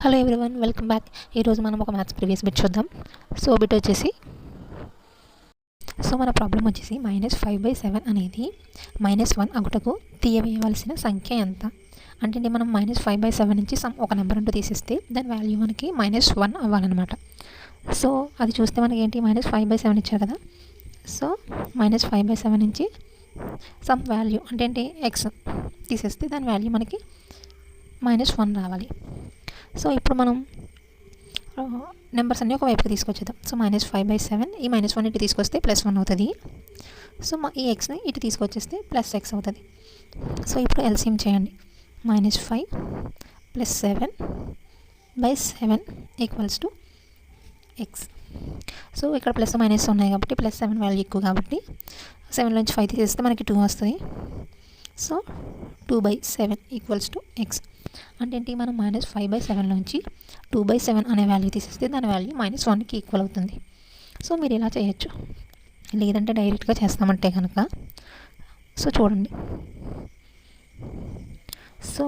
Hello everyone, welcome back. ఈరోజు మనం ఒక మ్యాథ్స్ ప్రీవియస్ బిట్ చూద్దాం. సో బిట్ వచ్చేసి మన ప్రాబ్లం వచ్చేసి -5/7 అనేది -1 అగుటకు తీయవేయవలసిన సంఖ్య ఎంత అంటే మనం -5/7 నుంచి ఒక నెంబర్ అంటూ తీసేస్తే దాని వాల్యూ మనకి -1 అవ్వాలన్నమాట. సో అది చూస్తే మనకి ఏంటి -5/7 ఇచ్చారు కదా. సో -5/7 నుంచి సమ్ వాల్యూ అంటే ఏంటి ఎక్స్ తీసేస్తే దాని వాల్యూ మనకి -1 రావాలి. సో ఇప్పుడు మనం నెంబర్స్ అన్నీ ఒకవైపుకి తీసుకొచ్చేద్దాం. సో -5/7 ఈ -1 ఇటు తీసుకొస్తే +1 అవుతుంది. సో ఈ ఎక్స్ని ఇటు తీసుకొచ్చేస్తే +x అవుతుంది. సో ఇప్పుడు ఎల్సిఎం చేయండి. -5 + 7/7 = x. సో ఇక్కడ ప్లస్ మైనస్ ఉన్నాయి కాబట్టి +7 వాల్యూ ఎక్కువ కాబట్టి 7 నుంచి 5 తీసేస్తే మనకి 2 వస్తుంది. So 2/7 = x. అంటే ఏంటి, మనం -5/7 నుంచి 2/7 అనే వాల్యూ తీసేస్తే దాని వాల్యూ -1కి ఈక్వల్ అవుతుంది. సో మీరు ఇలా చేయొచ్చు, లేదంటే డైరెక్ట్గా చేస్తామంటే కనుక సో చూడండి. సో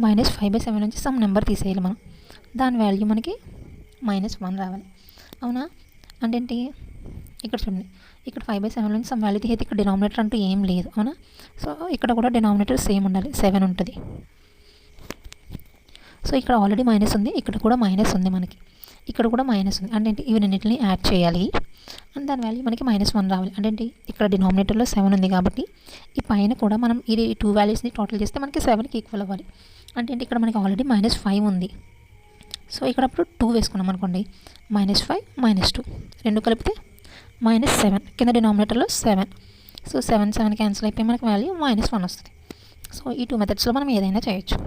-5/7 నుంచి సమ్ నెంబర్ తీసేయాలి మనం, దాని వాల్యూ మనకి -1 రావాలి. అవునా? అంటే ఏంటి, ఇక్కడ చూడండి, ఇక్కడ 5/7 నుంచి సమ్ వాల్యూ తీసేది, ఇక్కడ డినామినేటర్ అంటూ ఏం లేదు. అవునా? సో ఇక్కడ కూడా డినామినేటర్ సేమ్ ఉండాలి, 7 ఉంటుంది. సో ఇక్కడ ఆల్రెడీ మైనస్ ఉంది, ఇక్కడ కూడా మైనస్ ఉంది, మనకి ఇక్కడ కూడా మైనస్ ఉంది. అంటే ఇవి రెండింటిని యాడ్ చేయాలి అండ్ దాని వాల్యూ మనకి -1 రావాలి. అంటే ఇక్కడ డినామినేటర్లో 7 ఉంది కాబట్టి ఈ పైన కూడా మనం ఈ 2 వాల్యూస్ని టోటల్ చేస్తే మనకి 7కి ఈక్వల్ అవ్వాలి. అంటే ఇక్కడ మనకి ఆల్రెడీ -5 ఉంది. సో ఇక్కడ అప్పుడు 2 వేసుకున్నాం అనుకోండి, -5 -2 రెండు కలిపితే -7, కింద డినామినేటర్లో 7. సో 7 క్యాన్సిల్ అయిపోయి మనకి వాల్యూ -1 వస్తుంది. సో ఈ 2 మెథడ్స్లో మనం ఏదైనా చేయొచ్చు.